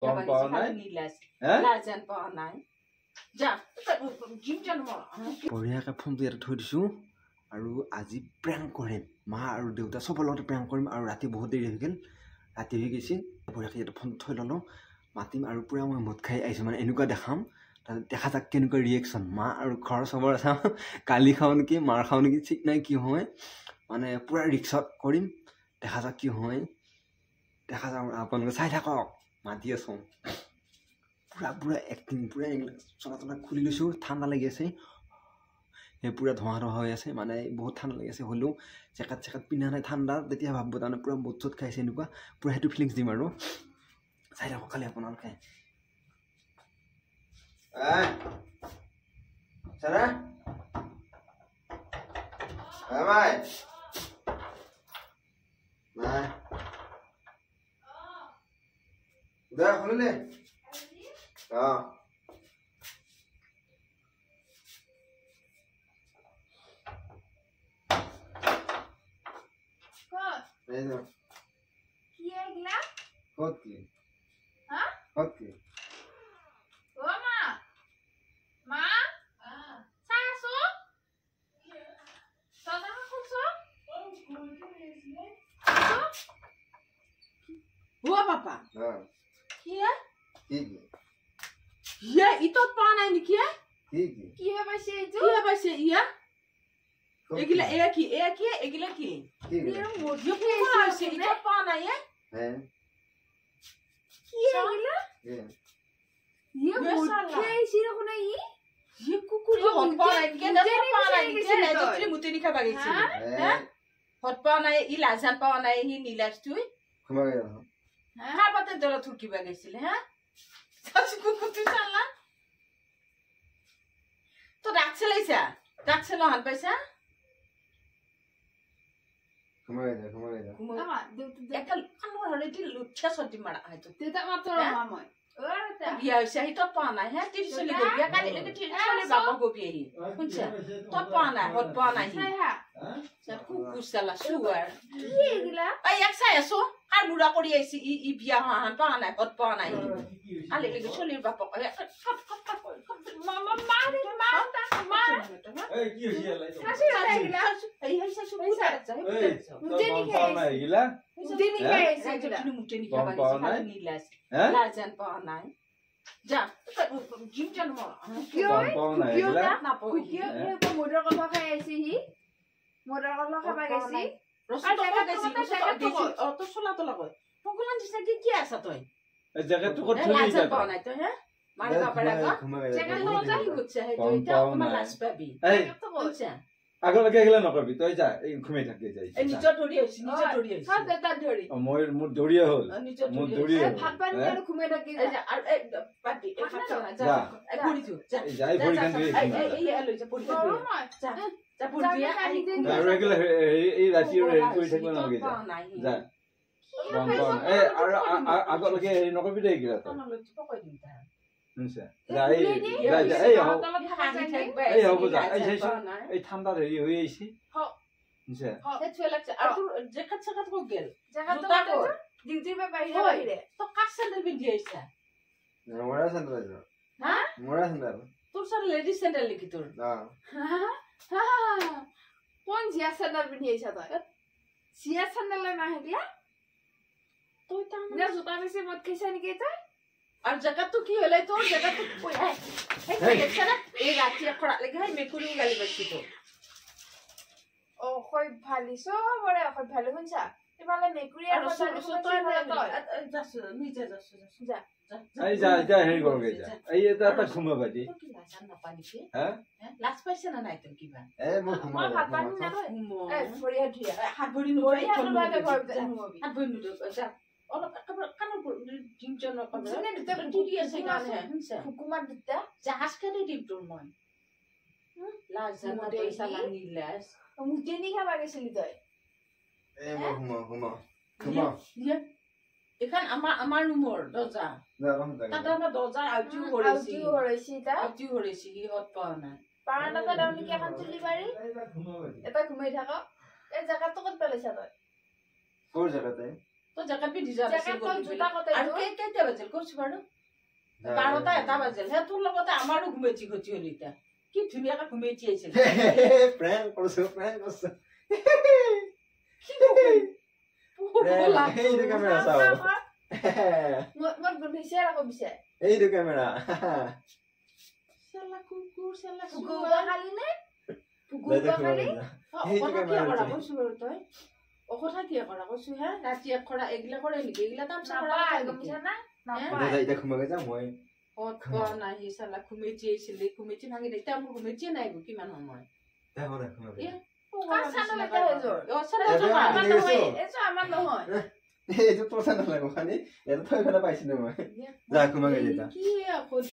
গম পাও নাই লাজান পাও নাই যা জিম জানো বঢ়িয়াকে ফোনটো ইয়াতে থৈ দিছো আৰু আজি প্ৰেংক কৰিম মা আৰু দেউতা চবৰ লগতে প্ৰেংক কৰিম আৰু ৰাতি বহুত দেৰি হৈ গ'ল ৰাতি হৈ গৈছে বঢ়িয়াকে ইয়াতে ফোন থৈ ল'লো মাতিম আৰু পুৰা মই মদ খাই আহিছোঁ মানে এনেকুৱা দেখাম তাৰপিছত দেখা যাক কেনেকুৱা ৰিয়েকশ্যন মা আৰু ঘৰৰ চবৰ চাম কালি খাওঁ নেকি মাৰ খাওঁ নেকি ঠিক নাই কি হয় মানে পুৰা ৰিক্সত কৰিম দেখা যাক কি হয় দেখা যাওক আপোনালোকে চাই থাকক মাতি আছোঁ পুৰা পুৰা এক্টিং পুৰা চলা চলা খুলি লৈছোঁ ঠাণ্ডা লাগি আছে সেই পুৰা ধোঁৱা ধোঁৱা হৈ আছে মানে বহুত ঠাণ্ডা লাগি আছে হ'লেও জেকেট চেকেট পিন্ধা নাই ঠাণ্ডা তেতিয়া ভাবিব তাৰমানে পুৰা বুট চুট খাইছে এনেকুৱা পুৰা সেইটো ফিলিংছ দিম আৰু চাই থাকক খালি আপোনালোকে Hua papa. Kia? Ya, itu apa nih Kia? Kia bahasa itu? Kia bahasa iya? Egila ki. Dia mau dia pun bahasa itu apa nih ya? Kia egila? Dia mau kia isi aku nih? Dia kuku dia hot apa nih? Dia apa nih? Dia itu cili muti nih kabar isi. Hot apa nih? Ilasan apa nih? Ini nilas tuh? Kemana? Har baten dora turki bagaisil ha sachi kukutu chala to dakchelaisa dakchelo han paisa Kemana? Ama ekal kanwa already luchha soti mara hai to teta matro mamoi biya hoise hi to pana ha tiri sole go biya kali leke tiri sole baba go biya hi kuncha to pana hot pana hi ha sa kukusala suar ki gila ai aksa yaso আর বুড়া করি আইছি ই বিয়া হান পা নাই hot পা নাই আলে লেগে চলির বাপ মামা মারি মা এই কি হইছে লাই তো শাশু লাগিলা এই হাইসা সু বুড়া যায় মুটেনি খাই গিলা মুটেনি খাই আইছে তুমি মুটেনি খাই আইছে নিলাস লাজান পা নাই যা জিম জানো কি না পো কি মোডর কথা খাই আইছি হি মোডর কথা খাবা গেছি Rosita ka gasi ko to sola to lagoy. Pogulan disa ki asa toy. E jaga to ko thuli ja. Ba nai to he. Mari ba para ko. Jaga to jali guচ্ছে he to ita kuma las pabi. Ei to guচ্ছে. আগৰ লগে গেলা নকবি তই যা এই ঘুমাই থাকি যাই এই নিজৰ ধৰি আছে সব এটা ধৰি মোৰ দৰিয়া হ'ল মোৰ দৰিয়া ভাত পানী আৰু ঘুমাই থাকি আৰু পাটি ভাত খানা যা এই পৰি থু যা যাই পৰি কান এই লৈ যা পৰি যা যা পৰি দিয়া আৰু ৰেগুলাৰ এই ৰাতি ৰেডি কৰি থাকিব নালাগে যা বন বন এই আৰু আগৰ লগে হেৰি নকবি দেই কিলা তই পকাই দিম তা শুনছা যাই এই হ'ব যা এই ঠাণ্ডা হেৰি হৈ আহিছে শুনছা এই চুৱে লাগছে আৰু জেকেট চেকেট কো গেল জেকেট তো ডিউটি পে বাহিৰে তো কাছ স্যান্ডেল পিন্ধি আইছা মোৰা স্যান্ডেল হা মোৰা স্যান্ডেল তোৰ সৰ লেডিজ স্যান্ডেল লিখি তোৰ হা কোন জিয়া স্যান্ডেল পিন্ধি আইছা তই জিয়া স্যান্ডেল না হেগলা তুই তা না জোতা বেছি মত খাইছা নেকি তই আর জায়গা তো কি হলে তোর জায়গা তো কই এই দেখছ না এই রাতি খড়া লাগি হাই মেকুরি গালি বাসি তো ও কই ভালিছো বড় কই ভালো হনছা এবারে মেকুরি আর তো যাস নিচে যাস যা এই যা হেৰি কৰগে যা এই এটা ঘুমা বাজি কি লাজান না পানি কি হ্যাঁ লাজ পাইছ না নাই তোৰ কিবা মই ঘুমা ভাত পানি না এই ভৰিয়া ধুইয়া হাত ভৰি নুবৰি হাত ভৰি নুদো যা অলপ কানৰ জিম জনৰ কবে নে দুটা পুৰি আছে কাৰণে হনছে হুকুমাত দুটা জাহাজ কানে দিম তোৰ মই লাজান না পইচা লানিলাস মুটেনি খাবা গেছিলি তই এই মই ঘুমা এখন আমাৰ ৰুমৰ দৰ্জা তাতে আমাৰ দৰ্জা আউটিও কৰিছি হত পাও না পাৰাটা দাউনি কি এখন তুলি পাৰি এটা ঘুমাই থাক এই জায়গাটো কত পেলাইছা তই কোৰ জায়গাতে তো জেকেট পিন্ধি যোৱা জেকেট তই জোতা কতে আৰু কেইটা বাজিল কৈছো বাৰু 12টা 1টা বাজিল হে তোৰ লগতে আমাৰো ঘুমেচি ঘটি হ'ল এতিয়া কি ধুনীয়াকৈ ঘুমেচি আছিল প্ৰেংক কৰিছো প্ৰেংক কৰিছো এইটো কেমেৰা চাও মই গুণিছে আকৌ বিছে এইটো কেমেৰা চালা কুকুৰ চালা কুকুৰ খালি নে কুকুৰ খালি কথা কি কৰা কৈছো বাৰু তই অকথা কি কৰা কৈছো হে ৰাতি এক কৰা এগিলা কৰে নেকি এগিলা দাম চাবা গমিছা না এতিয়া ঘুমাগে যা মই নাই চালা ঘুমেচি আছিল ঘুমেচি ভাঙি এতিয়া মোৰ ঘুমেচি নাই কিমান সময় আমাৰ নহয় এইটো তোৰ চাই নালাগে খালি এইটো থৈ পেলাই পাইছিলো মই যা ঘুমাগে যা